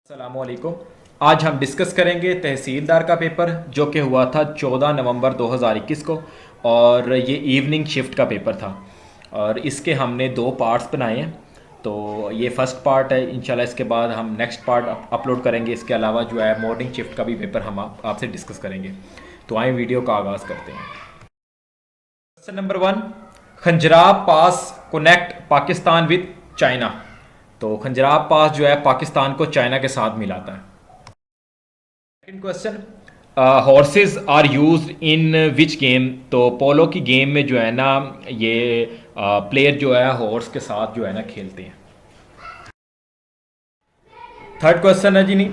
अस्सलामुअलैकुम। आज हम डिस्कस करेंगे तहसीलदार का पेपर जो कि हुआ था 14 नवंबर 2021 को, और ये इवनिंग शिफ्ट का पेपर था और इसके हमने दो पार्ट्स बनाए हैं। तो ये फर्स्ट पार्ट है, इंशाल्लाह इसके बाद हम नेक्स्ट पार्ट अपलोड करेंगे। इसके अलावा जो है मॉर्निंग शिफ्ट का भी पेपर हम आपसे डिस्कस करेंगे। तो आए वीडियो का आगाज़ करते हैं। Question number 1, Khunjerab pass connect Pakistan with China. तो खंजराब पास जो है पाकिस्तान को चाइना के साथ मिलाता है। Second question, horses are used in which game. तो पोलो की गेम में जो है ना ये प्लेयर जो है हॉर्स के साथ जो है ना खेलते हैं। थर्ड क्वेश्चन है जी, नहीं,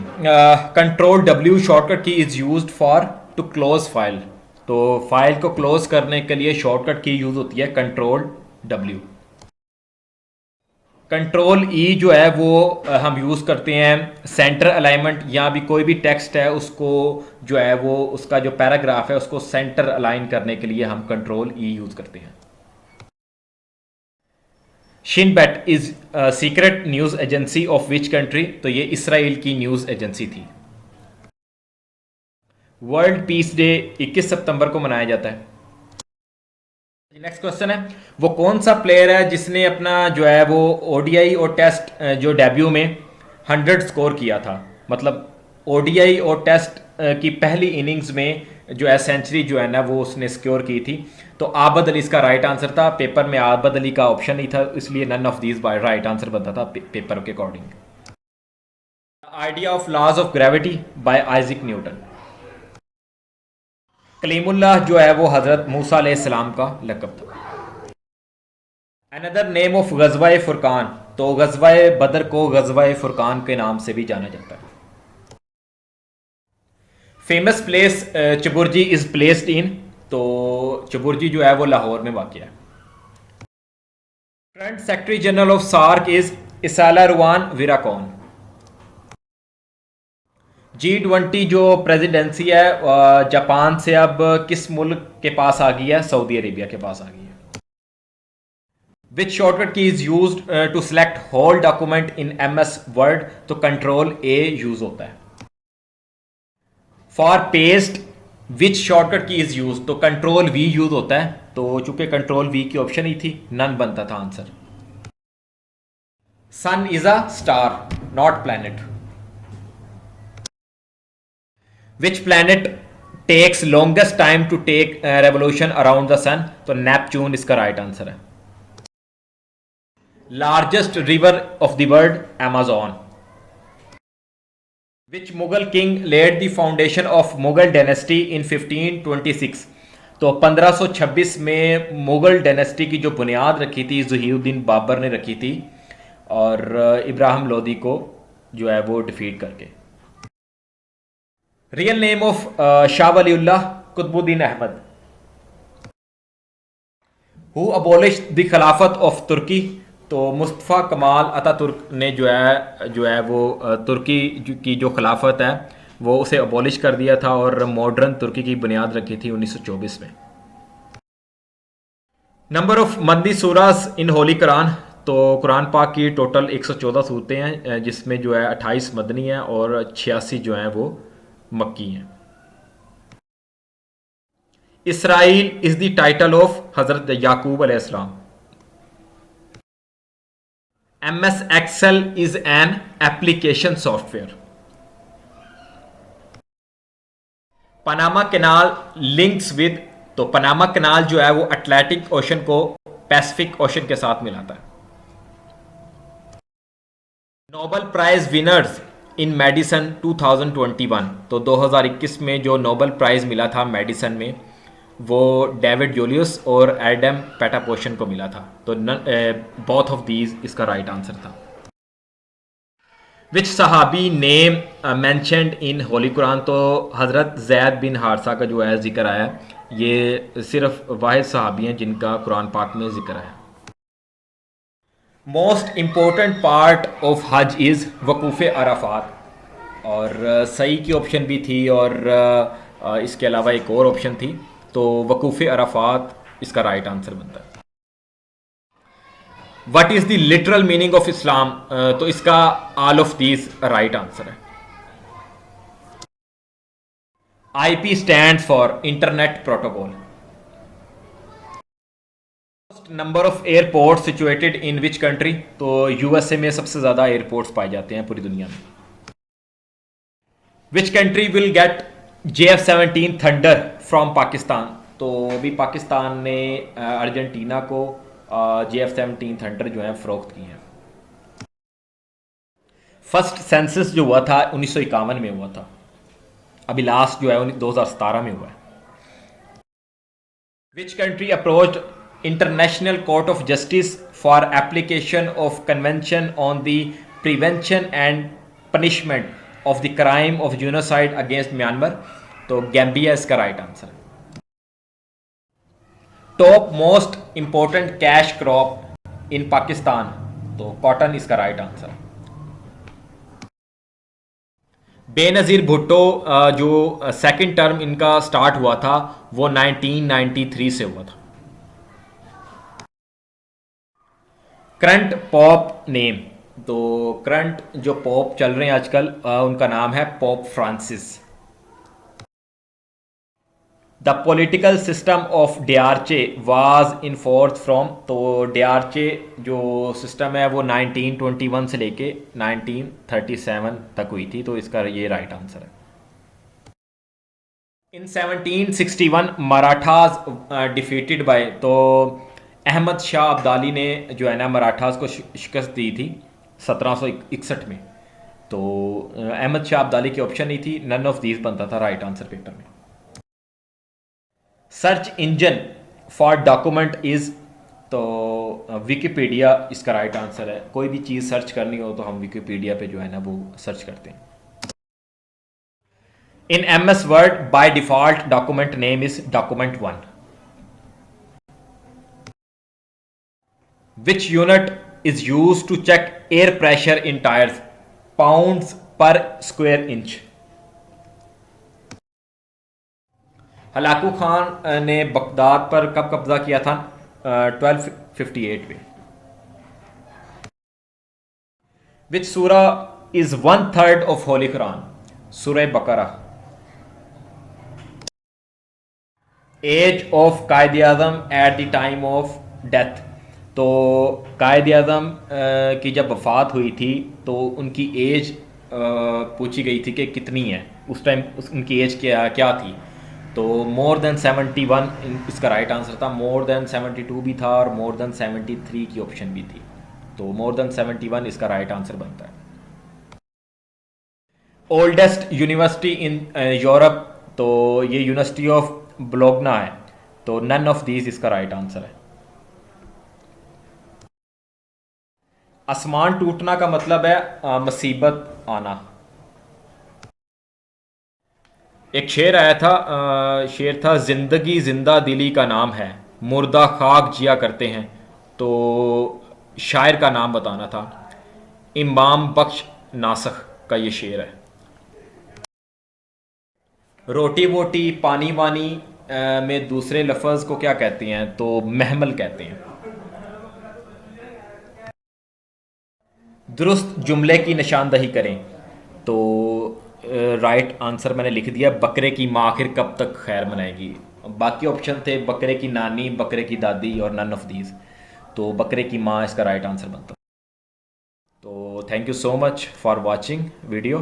control W shortcut key is used for to close file. तो फाइल को क्लोज करने के लिए शॉर्टकट की यूज होती है कंट्रोल डब्ल्यू। कंट्रोल ई जो है वो हम यूज़ करते हैं सेंटर अलाइनमेंट, या भी कोई भी टेक्स्ट है उसको जो है वो उसका जो पैराग्राफ है उसको सेंटर अलाइन करने के लिए हम कंट्रोल ई यूज़ करते हैं। Shin Bet is secret news agency of which country. तो ये इसराइल की न्यूज़ एजेंसी थी। वर्ल्ड पीस डे 21 सितंबर को मनाया जाता है। नेक्स्ट क्वेश्चन है, वो कौन सा प्लेयर है जिसने अपना जो है वो ओडीआई और टेस्ट जो डेब्यू में 100 स्कोर किया था। मतलब ओडीआई और टेस्ट की पहली इनिंग्स में जो है सेंचुरी जो है ना वो उसने स्कोर की थी। तो आबद अली इसका राइट आंसर था। पेपर में आबद अली का ऑप्शन नहीं था, इसलिए नन ऑफ दीज बाय राइट आंसर बनता था पेपर के according. Idea of laws of gravity by Isaac Newton. Kalimullah जो है वो हज़रत मूसा अलैहिस्सलाम का लक़ब था। अनदर नेम ऑफ गज़वाए फुरकान। तो गज़वाए बदर को गज़वाए फुरकान के नाम से भी जाना जाता है। Famous place Chauburji is placed in. तो चबुर्जी जो है वो लाहौर में वाक़ है। Current secretary general of SAARC is Esala Ruwan Weerakoon. G20 जो प्रेसिडेंसी है जापान से अब किस मुल्क के पास आ गई है? सऊदी अरेबिया के पास आ गई है। Which shortcut key is use to select whole document in MS Word. तो कंट्रोल A यूज होता है। For paste which shortcut key is use. तो कंट्रोल V यूज होता है। तो चूंकि कंट्रोल V की ऑप्शन ही थी, नन बनता था आंसर। Sun is a star not planet. Which planet takes longest time to take revolution around the sun. तो नेपच्यून इसका राइट आंसर है। Largest river of the world Amazon. Which Mughal king laid the foundation of Mughal dynasty in 1526। तो 1526 में Mughal dynasty की जो बुनियाद रखी थी ज़ुहीउद्दीन बाबर ने रखी थी, और इब्राहिम लोदी को जो है वो डिफीट करके। Real name of Shah Waliullah Qutbuddin Ahmad. Who abolish the Khilafat of Turkey. तो मुस्तफ़ा कमाल अतातुर्क ने जो है वो तुर्की की जो खिलाफत है वो उसे अबॉलिश कर दिया था और मॉडर्न तुर्की की बुनियाद रखी थी 1924 में। नंबर ऑफ मदनी सूरास इन होली कुरान। तो कुरान पाक की टोटल 114 सूरतें हैं, जिसमें जो है 28 मदनी हैं और 86 जो हैं वो मक्की हैं। Israel is the title of Hazrat Yaqub अलैहिस्सलाम। MS Excel is an application software. Panama Canal links with. तो पनामा कैनाल जो है वो अटलांटिक ओशन को पैसिफिक ओशन के साथ मिलाता है। Nobel prize winners in medicine 2021। तो 2021 में जो नोबेल प्राइज मिला था मेडिसिन में वो डेविड जूलियस और एडम पेटापोशन को मिला था। तो बोथ ऑफ दीज इसका राइट आंसर था। विच सहाबी name mentioned in Holi Quran. तो हज़रत जैद बिन हारसा का जो है जिक्र आया है। ये सिर्फ वाहिद सहाबी हैं जिनका कुरान पाक में जिक्र आया। मोस्ट इम्पोर्टेंट पार्ट ऑफ हज इज़ वकूफ़ अराफात। और सही की ऑप्शन भी थी और इसके अलावा एक और ऑप्शन थी। तो वकूफ़ अराफात इसका राइट आंसर बनता है। What is the literal meaning of Islam? तो इसका all of these right answer है। IP stand for internet protocol. Number of airport situated in which country? तो यूएसए में सबसे ज्यादा एयरपोर्ट्स पाए जाते हैं पूरी दुनिया में। Which country will get JF-17 thunder from Pakistan? तो भी पाकिस्तान ने अर्जेंटीना को JF-17 थंडर जो है फरोख्त की हैं। फर्स्ट सेंसस जो हुआ था 1951 में हुआ था, अभी लास्ट जो है 2017 में हुआ है। Which country approached international court of justice for application of convention on the prevention and punishment of the crime of genocide against Myanmar? तो गैम्बिया इसका राइट आंसर है। Top most important cash crop in Pakistan? तो cotton इसका right answer है। बेनज़ीर भुट्टो जो second term इनका start हुआ था वो 1993 से हुआ था। Current pope name? तो करंट जो पॉप चल रहे हैं आजकल उनका नाम है Pope Francis. The political system of diarchy was enforce from? तो डियार्चे जो सिस्टम है वो 1921 से लेके 1937 तक हुई थी, तो इसका ये राइट आंसर है। इन 1761 मराठाज डिफीटेड बाय? तो अहमद शाह अब्दाली ने जो है ना मराठास को शिकस्त दी थी 1761 में। तो अहमद शाह अब्दाली की ऑप्शन नहीं थी, नन ऑफ दीज बनता था राइट आंसर पेपर में। Search engine for document is? तो विकिपीडिया इसका राइट आंसर है। कोई भी चीज़ सर्च करनी हो तो हम विकिपीडिया पे जो है ना वो सर्च करते हैं। In MS word by default document name is document 1। Which unit is use to check air pressure in tyres? Pounds per square inch. Hulagu Khan ने बगदाद पर कब कब्जा किया था? 1258 में। विच सूरा is 1/3 of Holi Quran? Surah Baqarah. Age of Quaid Azam at the time of death? तो कायद आजम की जब वफात हुई थी तो उनकी एज पूछी गई थी कि कितनी है उस टाइम, उनकी एज क्या थी? तो मोर देन 71 इसका राइट आंसर था। मोर देन 72 भी था और मोर देन 73 की ऑप्शन भी थी, तो मोर देन 71 इसका राइट आंसर बनता है। Oldest university in Europe? तो ये यूनिवर्सिटी ऑफ ब्लोगना है, तो नन ऑफ दीज इसका राइट आंसर है। आसमान टूटना का मतलब है मुसीबत आना। एक शेर आया था, शेर था जिंदगी जिंदा दिली का नाम है, मुर्दा खाक जिया करते हैं। तो शायर का नाम बताना था। इमाम बख्श नासख का ये शेर है। रोटी वोटी पानी वानी में दूसरे लफ्ज़ को क्या कहते हैं? तो महमल कहते हैं। दुरुस्त जुमले की निशानदही करें? तो राइट आंसर मैंने लिख दिया, बकरे की माँ आखिर कब तक खैर मनाएगी। बाकी ऑप्शन थे बकरे की नानी, बकरे की दादी और नन ऑफ दीज, तो बकरे की माँ इसका राइट आंसर बनता। तो thank you so much for watching video.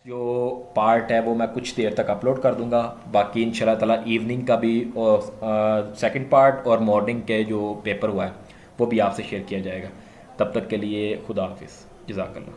जो पार्ट है वो मैं कुछ देर तक अपलोड कर दूंगा, बाकी इंशाल्लाह ताला इवनिंग का भी और सेकंड पार्ट और मॉर्निंग के जो पेपर हुआ है वो भी आपसे शेयर किया जाएगा। तब तक के लिए खुदा हाफिज़, जज़ाकल्लाह।